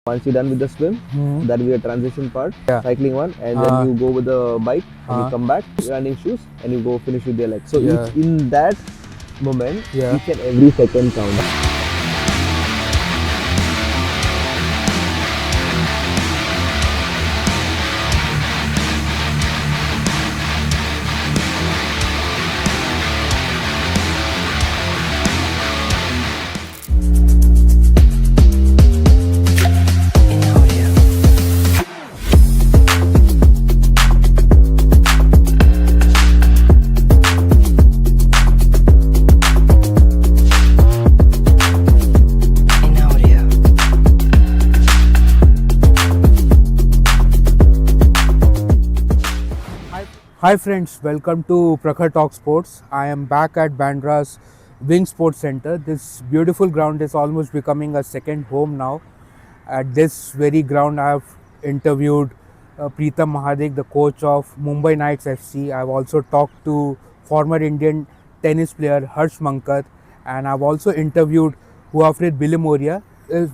Once you're done with the swim, that will be a transition part, cycling one, and then you go with the bike and you come back, running shoes, and you go finish with your legs. So each in that moment, each and every second counts. Hi friends, welcome to Prakhar Talks Sports. I am back at Bandra's Wing Sports Center. This beautiful ground is almost becoming a second home now. At this very ground, I have interviewed Muthu Mahendran, the coach of Mumbai Knights FC. I have also talked to former Indian tennis player Harsh Mankar, and I have also interviewed Huafrid Bilimoria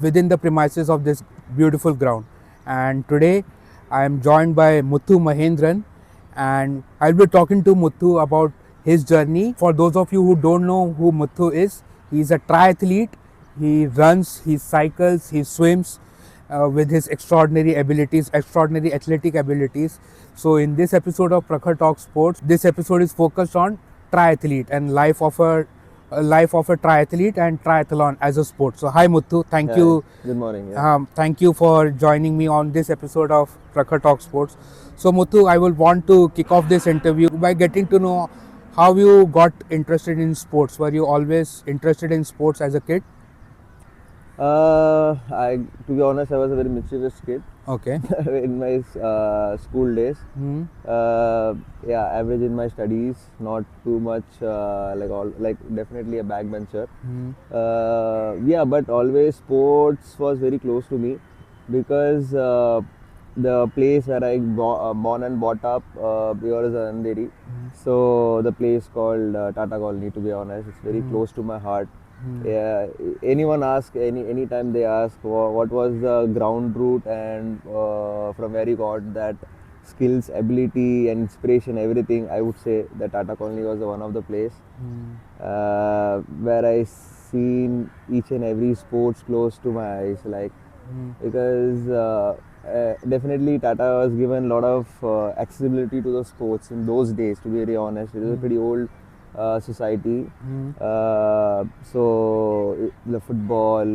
within the premises of this beautiful ground. And today, I am joined by Muthu Mahendran, and I'll be talking to Muthu about his journey. For those of you who don't know who Muthu is, he's a triathlete. He runs, he cycles, he swims with his extraordinary abilities, extraordinary athletic abilities. So in this episode of Prakhar Talks Sports, this episode is focused on triathlete and life of a triathlete and triathlon as a sport. So hi Muthu, thank you. Good morning. Thank you for joining me on this episode of Prakhar Talk Sports. So Muthu, I will want to kick off this interview by getting to know how you got interested in sports. Were you always interested in sports as a kid? To be honest, I was a very mischievous kid. Okay. In my school days. Average in my studies, not too much definitely a backbencher. But always sports was very close to me because the place where I born and brought up, here is Andheri. So the place called Tata Colony, to be honest, it's very close to my heart. Yeah, anyone ask anytime they ask what was the ground route and from where you got that skills, ability and inspiration, everything, I would say that Tata Colony was one of the place where I seen each and every sports close to my eyes, because definitely Tata was given a lot of accessibility to the sports in those days, to be very honest. It was a pretty old society. So the football,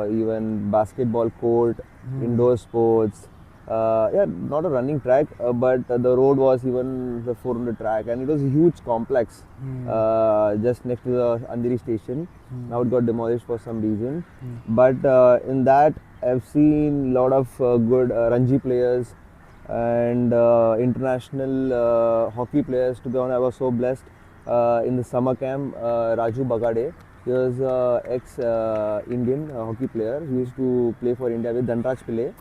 even basketball court, indoor sports, not a running track, but the road was even the 400 track, and it was a huge complex just next to the Andheri station. Now it got demolished for some reason, but in that I've seen a lot of good Ranji players and international hockey players. To be honest, I was so blessed. In the summer camp, Raju Bagade, he was ex-Indian hockey player. He used to play for India with Dhanraj Pillai.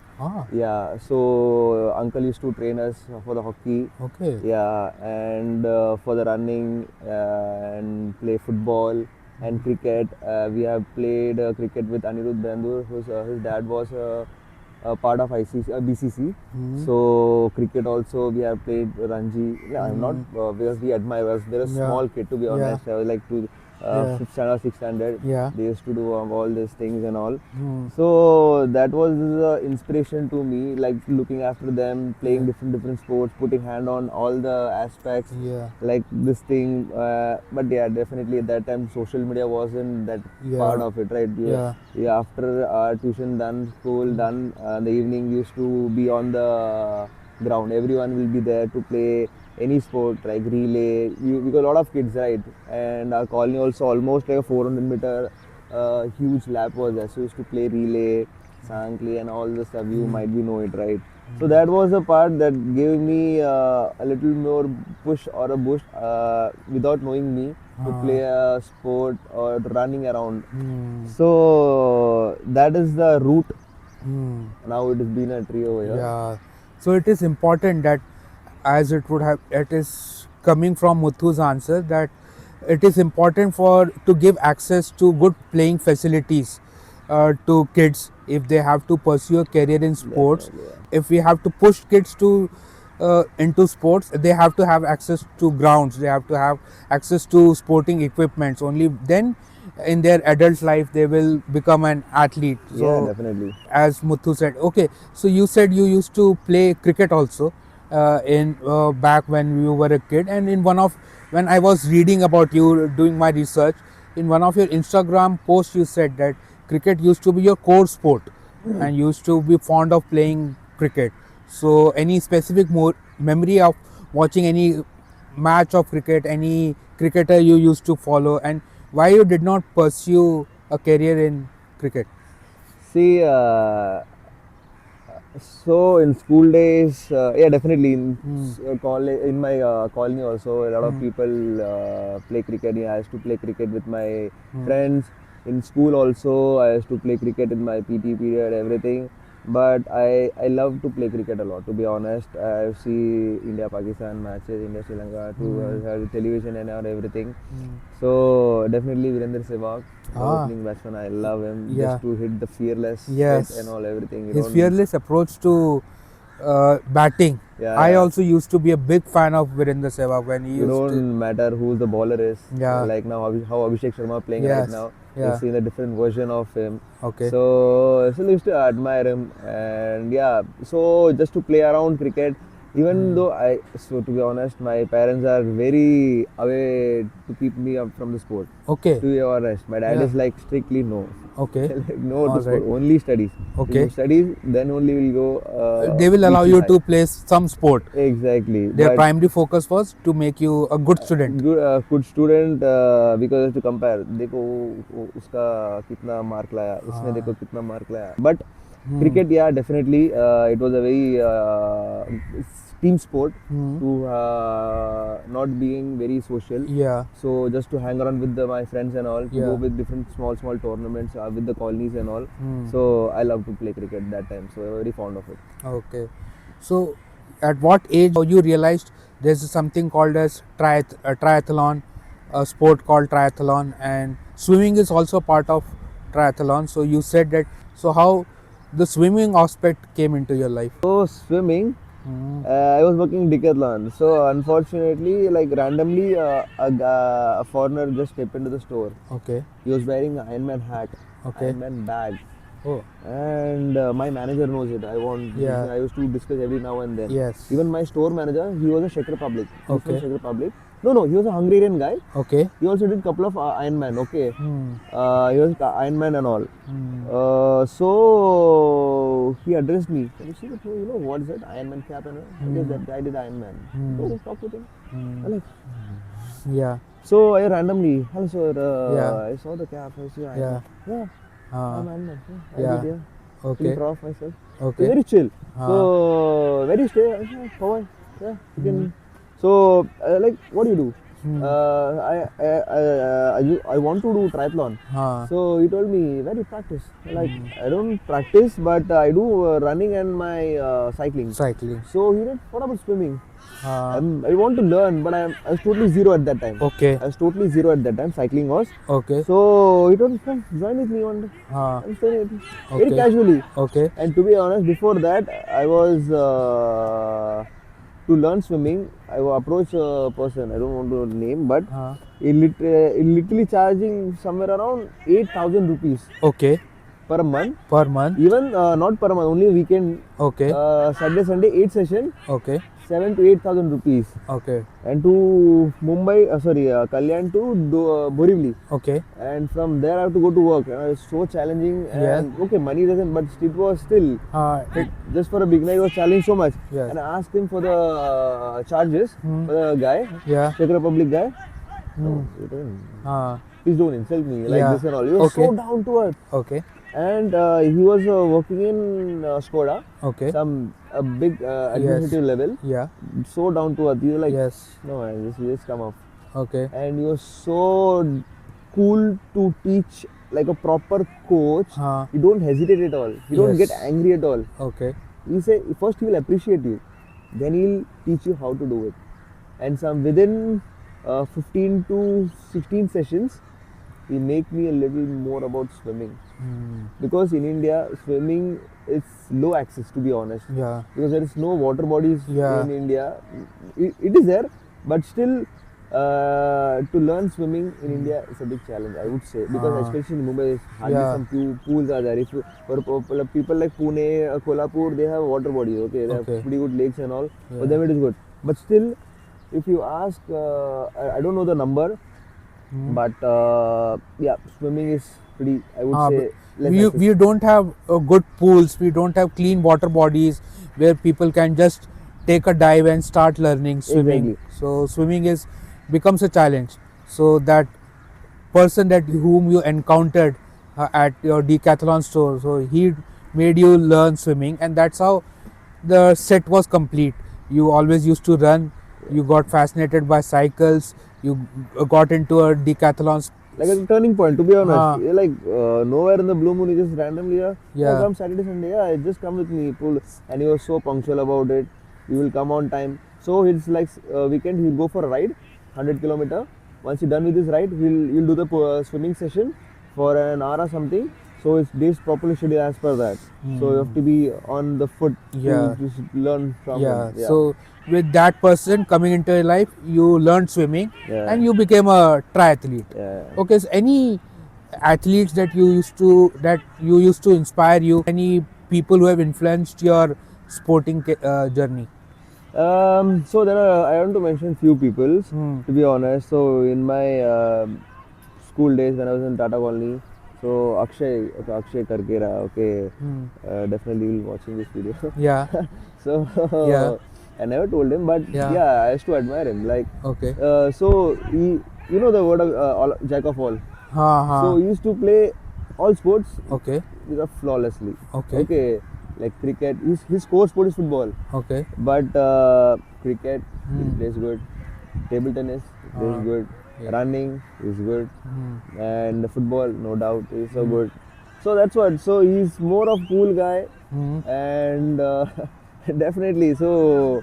Yeah, so uncle used to train us for the hockey. Okay. Yeah, and for the running and play football and cricket. We have played cricket with Anirudh Bendur, whose his dad was a part of BCC. So cricket also we have played Ranji. Yeah, I'm not because we admire us. They're a small kid, to be honest. I was like to 5th standard, 6th standard. They used to do all these things and all. So that was inspiration to me, like looking after them, playing different sports, putting hand on all the aspects, like this thing. But yeah, definitely at that time social media wasn't that part of it, right? After tuition done, school done, the evening we used to be on the ground. Everyone will be there to play any sport, like relay. We got a lot of kids, right? And our colony also almost like a 400-meter huge lap was there. So we used to play relay, sankli and all the stuff. You might be know it, right? So that was the part that gave me a little more push or a boost without knowing me to play a sport or running around. So that is the route. Now it has been a tree over here. Yeah. So it is important that it is coming from Muthu's answer, that it is important to give access to good playing facilities to kids if they have to pursue a career in sports. Definitely, yeah. If we have to push kids to into sports, they have to have access to grounds, they have to have access to sporting equipments. Only then in their adult life they will become an athlete. Yeah, So definitely. as Muthu said, okay, so you said you used to play cricket also in back when you were a kid, and in one of when I was reading about you doing my research, in one of your Instagram posts you said that cricket used to be your core sport and you used to be fond of playing cricket. So any specific memory of watching any match of cricket, any cricketer you used to follow, and why you did not pursue a career in cricket? See, so in school days, yeah, definitely in my colony also, a lot of people play cricket. Yeah, I used to play cricket with my friends. In school also, I used to play cricket in my PT period, everything. But I love to play cricket a lot. To be honest, I see India Pakistan matches, India Sri Lanka, to television and everything. So definitely Virender Sehwag, the opening batsman. I love him. Yeah. Just to hit the fearless Yes. hit and all everything. You His don't- fearless approach to batting. Yeah, I yeah. also used to be a big fan of Virender Sehwag when he You used don't to. matter who the bowler is. Yeah. Like now, how Abhishek Sharma playing Yes. right now. Yeah. You've seen a different version of him. Okay. So I still used to admire him, and yeah. So just to play around cricket, even though to be honest, my parents are very away to keep me up from the sport. Okay. To be honest, my dad Yeah. is like strictly no. Okay. Like, no to All sport, right. only studies. Okay. If you studies, then only will go. They will allow reach you high. to play some sport. Exactly. Their but primary focus was to make you a good student. good student because to compare देखो उसका कितना mark लाया इसने देखो कितना mark लाया but cricket yeah definitely it was a very team sport to not being very social Yeah. so just to hang around with my friends and all to Yeah. go with different small tournaments with the colonies and all so I love to play cricket that time so I'm very fond of it. Okay. So at what age you realized there's something called as triathlon, a sport called triathlon, and swimming is also part of triathlon. So you said that. So how the swimming aspect came into your life? So swimming, I was working Decathlon. So unfortunately, like randomly, a foreigner just stepped into the store. Okay. He was wearing an Ironman hat, Okay. Ironman bag, Oh. and my manager knows it. Yeah. I used to discuss every now and then. Yes. Even my store manager, he was a Czech Republic. He was from Okay. Czech Republic. No, he was a Hungarian guy. Okay. He also did couple of Ironman. Okay. Hmm. He was Ironman and all. Hmm. So he addressed me. Can you see the you know what is that Ironman cap and all? Yes, that guy did Ironman. Go talk with him. I'm like, Yeah. so I randomly, hello sir, Yeah. I saw the cap. I see Ironman. Yeah. Yeah, I'm Ironman. I Yeah. did, yeah. Okay. Feel proud of myself. Okay. Very chill. So very stay. How yeah, you can. So like, what do you do? I want to do triathlon. So he told me, where do you practice? Like, I don't practice, but I do running and my cycling. Cycling. So he said, what about swimming? I want to learn, but I was totally zero at that time. Okay. I was totally zero at that time, cycling was. Okay. So he told me, come, join with me one day. I'm saying it very Okay. casually. Okay. And to be honest, before that, I was to learn swimming. I approached a person. I don't want to name, but he literally charging somewhere around 8,000 rupees Okay. per month. Per month. Even not per month, only weekend. Okay. Saturday, Sunday, 8 session, Okay. 7 to 8,000 rupees. Okay. And to Mumbai, Kalyan to Borivali. Okay. And from there I have to go to work. It's so challenging. And okay, money doesn't, but it was still. Just for a big night, it was challenging so much. Yes. And I asked him for the charges for the guy, Yeah. Czech Republic guy. No, please don't insult me like this and all. He was so down to earth. Okay. And he was working in Skoda, Okay. some a big administrative level. Yeah. So down to earth. He was like, Yes. no, I just come off. Okay. And he was so cool to teach like a proper coach. He don't hesitate at all. He don't get Yes. angry at all. Okay. He say first he will appreciate you, then he'll teach you how to do it. And some within 15 to 16 sessions, he make me a little more about swimming. Mm. Because in India, swimming is low access, to be honest. Yeah. Because there is no water bodies Yeah. in India. It is there, but still, to learn swimming in India is a big challenge, I would say. Because especially in Mumbai, hardly Yeah. some pools are there. If you, for people like Pune, Kolhapur, they have water bodies. Okay, they have Okay. pretty good lakes and all. Yeah. For them, it is good. But still, if you ask, I don't know the number, but yeah, swimming is pretty, I would say, less access. We don't have good pools, we don't have clean water bodies where people can just take a dive and start learning swimming. Exactly. So swimming is becomes a challenge. So that person that whom you encountered at your Decathlon store, so he made you learn swimming, and that's how the set was complete. You always used to run, you got fascinated by cycles, you got into a decathlon. Like a turning point, to be honest. Ah. Like nowhere in the blue moon, he just randomly, Yeah. come Saturday, Sunday, yeah, just come with me. Pull. And he was so punctual about it. He will come on time. So it's like weekend, he'll go for a ride, 100 km. Once he's done with his ride, he'll do the swimming session for an hour or something. So it's days properly scheduled as per that. So you have to be on the foot Yeah. to learn from Yeah. him. Yeah. So with that person coming into your life, you learned swimming Yeah. and you became a triathlete. Yeah. Okay. So any athletes that you used to inspire you? Any people who have influenced your sporting journey? So there are, I want to mention few people, Hmm. to be honest. So in my school days when I was in Tata Colony, so Akshay Karkera, okay, Hmm. definitely will watching this video. Yeah. So Yeah. I never told him, but Yeah. yeah, I used to admire him. Like, Okay. so he, you know the word of jack of all. Ha So he used to play all sports Okay. flawlessly. Okay. Like cricket, his core sport is football. Okay. But cricket, he plays good. Table tennis, he plays good. yeah. Running is good. Hmm. And football, no doubt, is so good. So that's what. So he's more of cool guy. Hmm. And definitely. So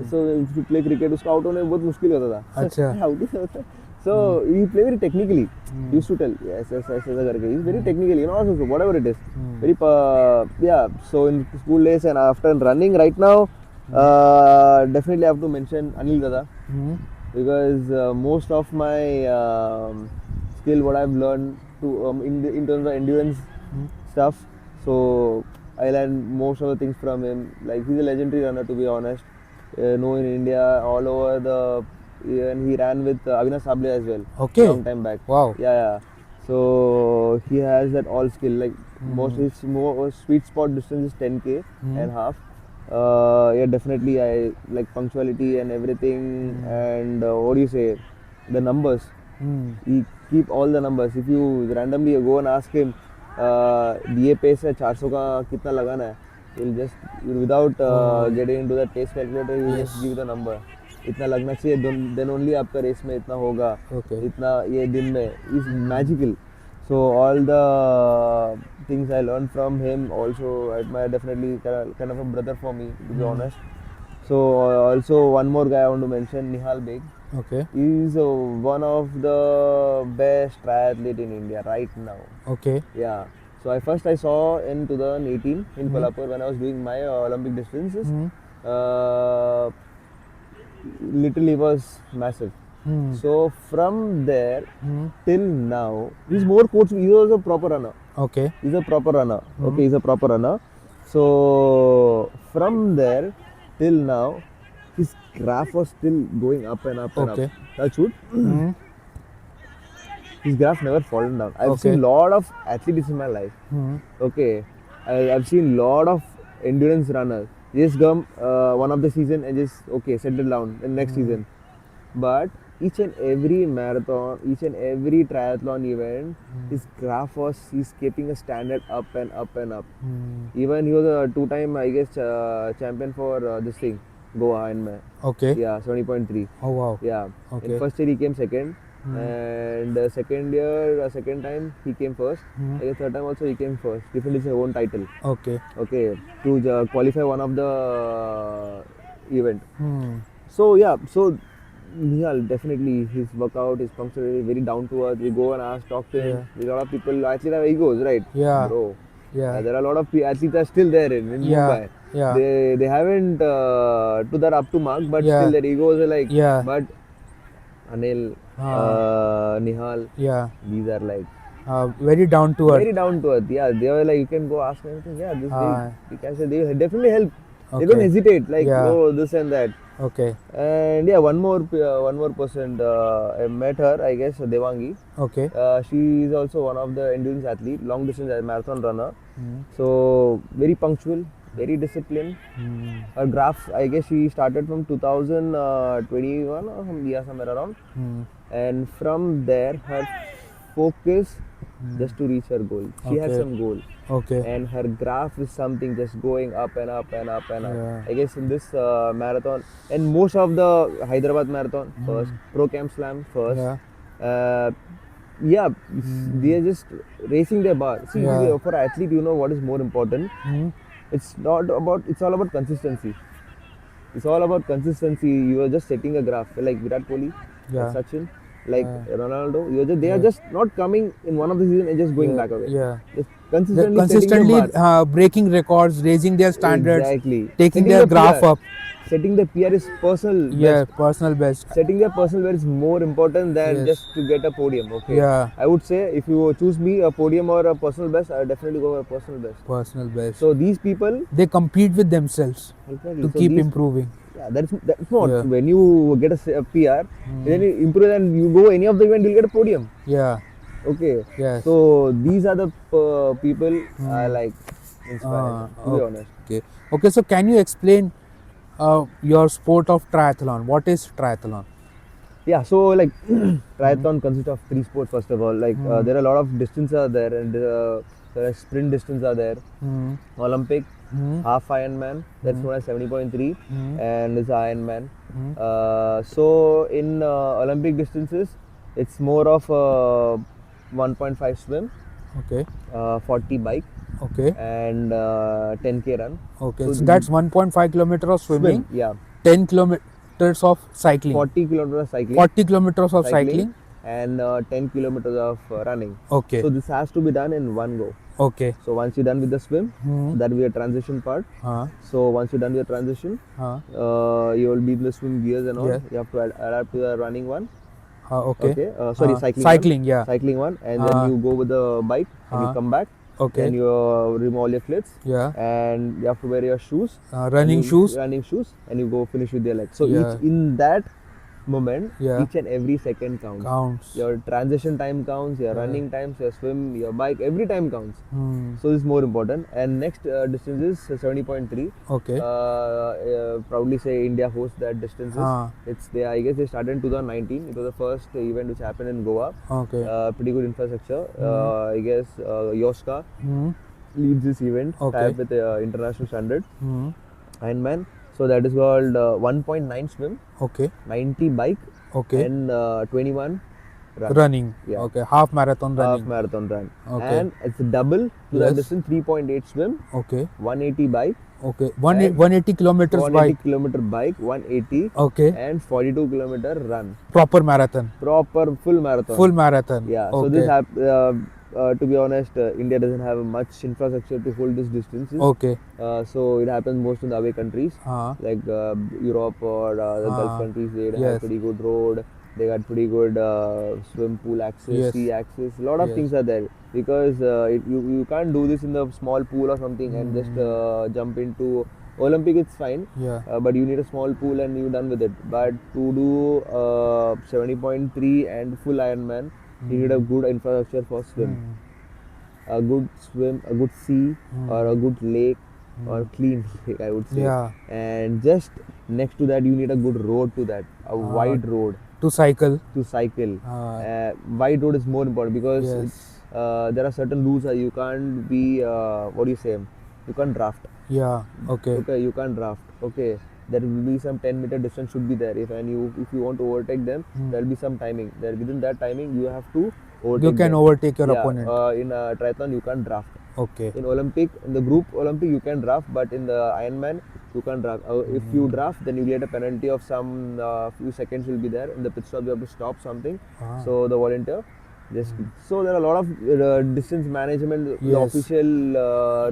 if you play cricket, उसको out होने में बहुत मुश्किल होता था. अच्छा. Out ही होता. So he play very technically. He used to tell, yes, ऐसा करके. He's very technical, you know, also, whatever it is. Very yeah. So in school days and after running right now, definitely I have to mention Anil Dada. Hmm. Because most of my skill, what I've learned to in terms of endurance stuff, so I learned most of the things from him. Like, he's a legendary runner, to be honest. Known in India, all over the, and he ran with Avinash Sable as well. Okay. Long time back. Wow. Yeah. So he has that all skill. Like most his more sweet spot distance is 10K and half. Yeah, definitely I like punctuality and everything. And what do you say? The numbers. He keep all the numbers. If you randomly go and ask him, ये pace है 400 का कितना लगाना है, he'll just, without getting into the pace calculator, he'll just give the number. इतना लगना चाहिए, then only आपका रेस में इतना होगा. Okay. इतना ये दिन में is magical. So all the things I learned from him, also admire, definitely kind of a brother for me, to be honest. So also one more guy I want to mention, Nihal Beg. Okay. He is one of the best triathlete in India right now. Okay. Yeah. So I saw in 2018 in Kolhapur when I was doing my Olympic distances. Literally was massive. So from there till now, he's more coach. He was a proper runner. Okay. He's a proper runner. Okay, he's a proper runner. So from there till now, his graph was still going up and up and Okay. up. That's good. His graph never fallen down. I've Okay. seen lot of athletes in my life. Okay, I've seen lot of endurance runners. They just come one of the season and just settle down in next season. But each and every marathon, each and every triathlon event, his graph he's keeping a standard up and up and up. Even he was a 2-time, I guess, champion for this thing, Goa and Okay. yeah, 70.3. Oh wow. Yeah. Okay. In first year he came second, and second time he came first. And the third time also he came first. Defended his own title. Okay. Okay, to qualify one of the event. Hmm. So yeah, so Nihal, definitely his workout, his punctuality, very down to earth. We go and ask, talk to him. Yeah. A lot of people actually have egos, right? Yeah. Bro. Yeah. There are a lot of athletes are still there in Yeah. Mumbai. Yeah. They haven't to that up to mark, but Yeah. still their egos are like. Yeah. But Anil, Nihal, Yeah. these are like Very down to earth. very down to earth. Yeah, they were like you can go ask anything. Yeah, this Uh, they can say they definitely help. They don't Okay. hesitate like Yeah. oh this and that. Okay. And yeah, one more person. I met her, I guess, Devangi. Okay. She is also one of the endurance athlete, long distance marathon runner. Mm. So very punctual, very disciplined. Mm. Her graphs, I guess, she started from 2021 or somewhere around. Mm. And from there, her focus just to reach her goal. She has Okay. some goal. Okay. And her graph is something just going up and up and up and up. Yeah. I guess in this marathon and most of the Hyderabad marathon first, Pro Camp Slam first. Yeah. Yeah, they are just racing their bar. See, Yeah. for an athlete, you know what is more important. Mm. It's all about consistency. It's all about consistency. You are just setting a graph like Virat Kohli, Yeah. like Sachin, like Ronaldo. They are just not coming in one of the season and just going back away. Yeah. Just They're consistently setting their bar. breaking records, raising their standards, Exactly. taking Setting their the graph PR. up. Setting the PR is personal. Yeah, best. personal best. Setting their personal best is more important than Yes. just to get a podium. Okay. Yeah. I would say if you choose me a podium or a personal best, I would definitely go for a personal best. Personal best. So these people They compete with themselves exactly. to So keep these- improving. Yeah, that's not. Yeah. When you get a PR, then you improve and you go any of the event, you'll get a podium. Yeah. Okay. Yes. So these are the people I like inspiring. To be honest. Okay. Okay. So can you explain your sport of triathlon? What is triathlon? Yeah, so like triathlon consists of three sports first of all. Like there are a lot of distances are there, and there are sprint distance are there. Mm. Olympic, half Ironman, that's known as 70.3, and it's Ironman. So in Olympic distances, it's more of 1.5 swim, Okay. 40 bike, Okay. and 10k run. Okay. So So that's 1.5 kilometer of swimming, yeah, 10 kilometers of cycling, 40 kilometers of cycling, 40 kilometers of cycling. and 10 kilometers of running. Okay. So this has to be done in one go. Okay. So once you're done with the swim, Hmm. that will be a transition part. Huh. So once you're done with the transition, Huh. you will be in the swim gears and all. Yeah. You have to adapt to the running one. Okay. Sorry, cycling. Cycling. One. Yeah. Cycling one, and then you go with the bike and you come back. Okay. Then you remove all your clips. Yeah. And you have to wear your shoes. Running shoes. Running shoes, and you go finish with your legs. So Yeah. each in that moment, Yeah. each and every second counts. Counts. Your transition time counts, your running times, your swim, your bike, every time counts. Hmm. So this is more important. And next distance is 70.3. Okay. Proudly say India hosts that distances. Ah. It's there. I guess they started in 2019. It was the first event which happened in Goa. Okay. Pretty good infrastructure. I guess Yoska Hmm. leads this event. Okay. Tied with international standard. Hmm. Ironman. So that is called 1.9 swim, Okay. 90 bike, Okay. and 21 run. Running. Yeah. Okay. Half marathon Half running. marathon run. Okay. And it's a double to that Yes. distance, 3.8 swim, Okay. 180 bike, Okay. And 180 kilometers 180 bike. kilometer bike, 180, Okay. and 42 kilometer run. Proper marathon. Proper full marathon. Full marathon. Yeah. Okay. So this to be honest, India doesn't have much infrastructure to hold these distances. Okay. So it happens most in the away countries like Europe or the Gulf countries. They Yes. have pretty good road. They got pretty good swim pool access, Yes. sea access. A lot of Yes. things are there because you can't do this in the small pool or something and just jump into Olympic. It's fine. Yeah. But you need a small pool and you're done with it. But to do 70.3 and full Ironman, you need a good infrastructure for swim. A good swim, a good sea, or a good lake, or clean lake, I would say. Yeah. And just next to that, you need a good road to that, a wide road To cycle. to cycle. Ah. Wide road is more important because Yes. there are certain rules. You can't be, what do you say? You can't draft. Yeah. Okay. Okay, you can't draft. Okay, there will be some 10-meter distance should be there. If you want to overtake them, there will be some timing. There within that timing, you have to overtake You can them. overtake your Yeah, opponent. in triathlon, you can't draft. Okay. In Olympic, in the group Olympic, you can draft, but in the Ironman, you can't draft. If you draft, then you get a penalty of some few seconds will be there. In the pit stop, you have to stop something. Ah. So the volunteer, just so there are a lot of distance management, the Yes. official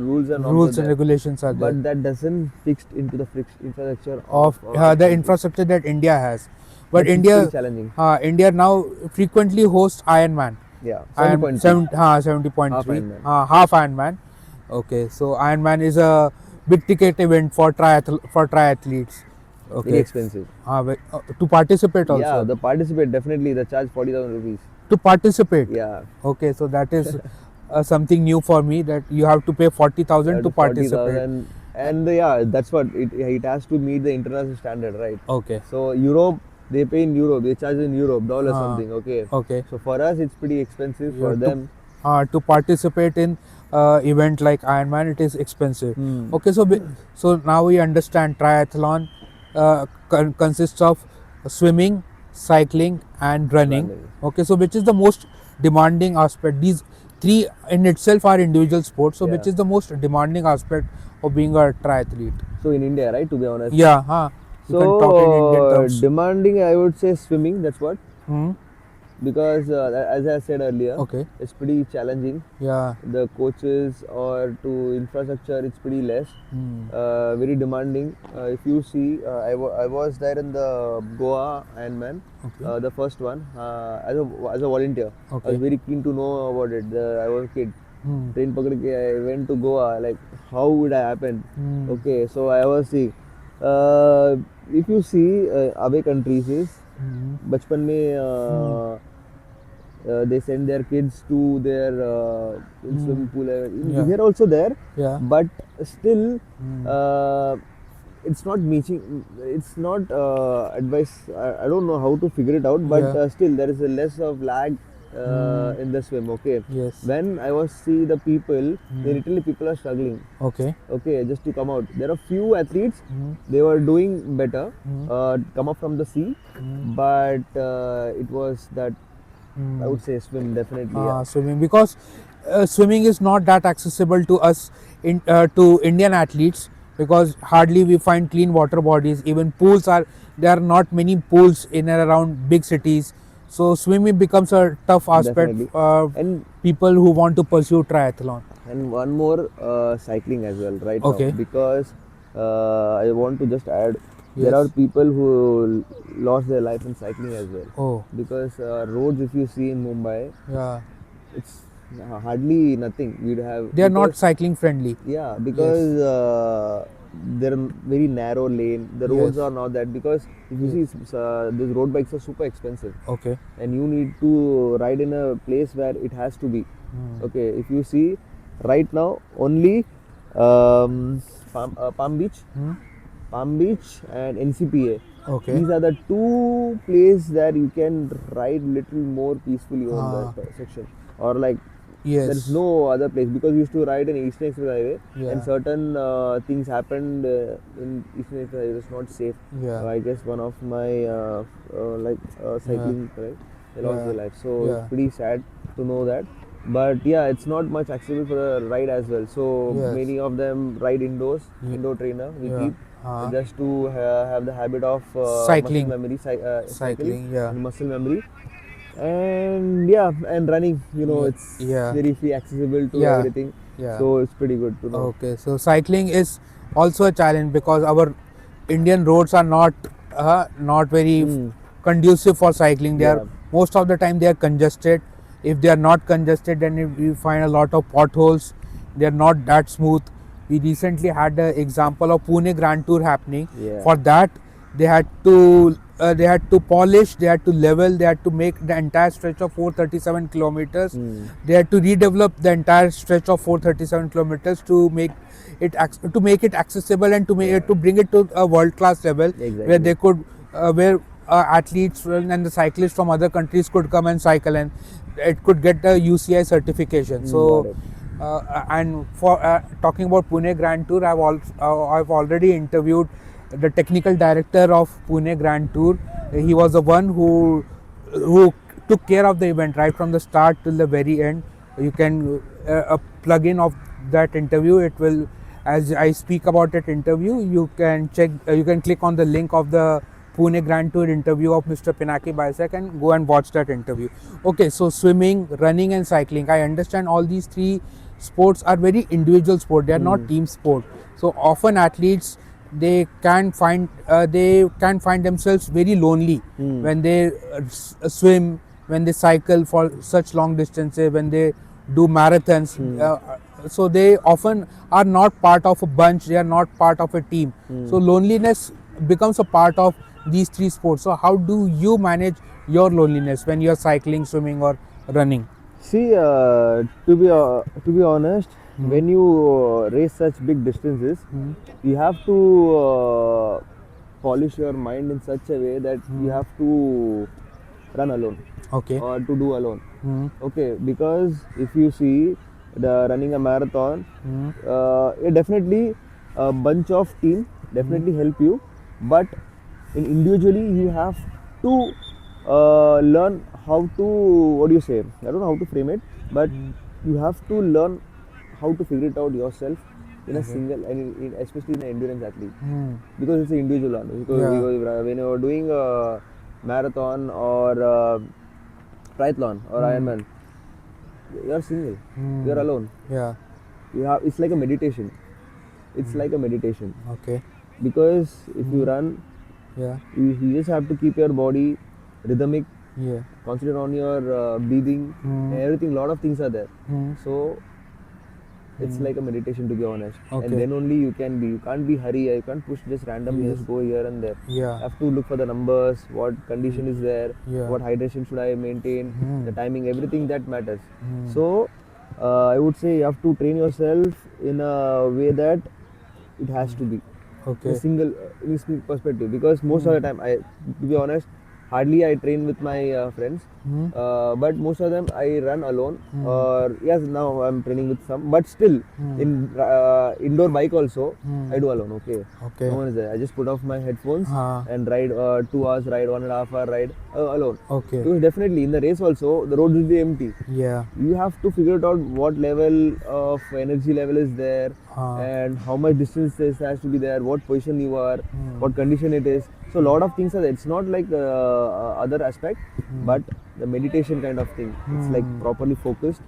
rules and norms Rules are and there. regulations are there But that doesn't fixed into the infrastructure of our the country. infrastructure that India has. But But it's India, pretty challenging. India now frequently hosts Ironman. Yeah, Iron 70.3. 70.3, Half Ironman. half Ironman. Okay, so Ironman is a big ticket event for triathletes. Very Okay, expensive. to participate Yeah, also. the participate definitely the charge 40,000 rupees. To participate. Yeah, Okay, so that is something new for me, that you have to pay 40,000 to participate. 40,000, and yeah, that's what it has to meet the international standard, right? Okay. So Europe, they pay in Europe, they charge in Europe, dollar Ah, something. Okay. Okay. So for us, it's pretty expensive. You For have them, to participate in event like Ironman, it is expensive. Hmm. Okay, so now we understand triathlon consists of swimming, cycling, and running. Running. Okay, so which is the most demanding aspect? These three in itself are individual sports. So which Yeah. is the most demanding aspect of being a triathlete? So in India, right? To be honest. Yeah, you can talk in Indian So terms. demanding, I would say swimming. That's what, Hmm. because as I said earlier, Okay. it's pretty challenging. Yeah. The coaches or to infrastructure, it's pretty less. Hmm. Very demanding. If you see, I was there in the Goa Ironman, Okay. the first one, as a volunteer. I Okay. was very keen to know about it. I was a kid. Hmm. Train pakad ke I went to Goa. Like, how would I happen? Hmm. Okay, so I was seeing. Uh, if you see away countries, is Hmm. बचपन में they send their kids to their swimming pool. Yeah. We are also there, Yeah. but still Hmm. it's not meeting. It's not advice. I don't know how to figure it out, but Yeah. still there is a less of lag in the swim. Okay, Yes. when I was see the people, they literally people are struggling. Okay. Okay, just to come out. There are few athletes, Hmm. they were doing better, Hmm. come up from the sea, Hmm. but it was that Hmm. I would say swim definitely. Yeah. Swimming, because swimming is not that accessible to us to Indian athletes, because hardly we find clean water bodies. Even pools there are not many pools in and around big cities. So swimming becomes a tough aspect Definitely. for And people who want to pursue triathlon. one more cycling as well right Okay. now, because I want to just add, Yes. there are people who lost their life in cycling as well, Oh, because roads, if you see in Mumbai, yeah. it's hardly nothing. We'd have They are not because- cycling friendly. Yeah, because they're very narrow lane. The roads Yes. are not that, because if you see these road bikes are super expensive, Okay. and you need to ride in a place where it has to be. Hmm. Okay, if you see right now only Palm Beach, Hmm. Palm Beach and NCPA. Okay. These are the two places that you can ride little more peacefully on that section, or like. Yes. There is no other place, because we used to ride in Eastern Express Highway, Yeah. and certain things happened in Eastern Express Highway. It was not safe. Yeah. I guess one of my cycling, right, they lost Yeah. their life. So Yeah. it's pretty sad to know that. But yeah, it's not much accessible for the ride as well. So Yes. many of them ride indoors, Yeah. indoor trainer we Yeah. keep, just to have the habit of Cycling. muscle memory, Cycling, yeah. and muscle memory. And yeah, and running, Yeah, it's yeah. very free, accessible to Yeah, everything. yeah. So it's pretty good to know. Okay, so cycling is also a challenge, because our Indian roads are not very conducive for cycling. They are Yeah. most of the time they are congested. If they are not congested, then we find a lot of potholes. They are not that smooth. We recently had the example of Pune Grand Tour happening. Yeah. For that, they had to polish, they had to level, they had to make the entire stretch of 437 kilometers. They had to redevelop the entire stretch of 437 kilometers to make it accessible, and to bring it to a world class level, Exactly. where they could where athletes and the cyclists from other countries could come and cycle, and it could get the UCI certification. So. Got it. And for talking about Pune Grand Tour, I've already interviewed the technical director of Pune Grand Tour. He was the one who took care of the event right from the start till the very end. You can a plug-in of that interview, it will, as I speak about that interview, you can check, you can click on the link of the Pune Grand Tour interview of Mr. Pinaki Baisak and go and watch that interview. Okay, so swimming, running and cycling, I understand all these three sports are very individual sport, they are not team sport. So often athletes, they can find themselves very lonely when they swim, when they cycle for such long distances, when they do marathons. So they often are not part of a bunch, they are not part of a team. So loneliness becomes a part of these three sports. So how do you manage your loneliness when you are cycling, swimming or running? See, to be honest, when you race such big distances, you have to polish your mind in such a way that you have to run alone Okay. or to do alone. Okay, because if you see the running a marathon, it definitely a bunch of team definitely help you, but individually you have to learn how to, what do you say, I don't know how to frame it, but you have to learn how to figure it out yourself in a single, and especially in an endurance athlete, because it's an individual one. Because when you're doing a marathon or triathlon or Ironman, you're single, you're alone. Yeah. It's like a meditation. It's like a meditation, Okay. because if you run, Yeah. you just have to keep your body rhythmic, Yeah. concentrate on your breathing, and everything. Lot of things are there. So it's like a meditation, to be honest. Okay. And then only you can't be hurry, you can't push just randomly, just go here and there. Yeah. You have to look for the numbers, what condition is there, Yeah. what hydration should I maintain, the timing, everything that matters. So I would say you have to train yourself in a way that it has to be Okay. in a single perspective, because most of the time, to be honest, hardly I train with my friends, but most of them I run alone, or yes, now I'm training with some, but still in indoor bike also I do alone. Okay, Okay. no one is there. I just put off my headphones Ah. and ride 2 hours ride, 1.5 hour ride alone. Okay. Because definitely in the race also the road will be empty. Yeah. You have to figure it out what level of energy level is there, and how much distance this has to be there, what position you are, what condition it is. So a lot of things are there. It's not like other aspect, but the meditation kind of thing. It's like properly focused,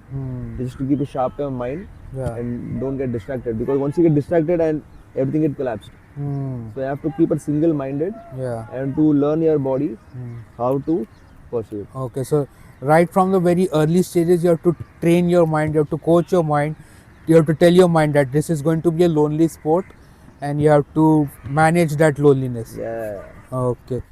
just to keep a sharper mind, Yeah. and don't get distracted, because once you get distracted and everything get collapsed. So you have to keep it single minded, Yeah. and to learn your body how to pursue it. Okay. So right from the very early stages, you have to train your mind, you have to coach your mind, you have to tell your mind that this is going to be a lonely sport, and you have to manage that loneliness. Yeah. Okay.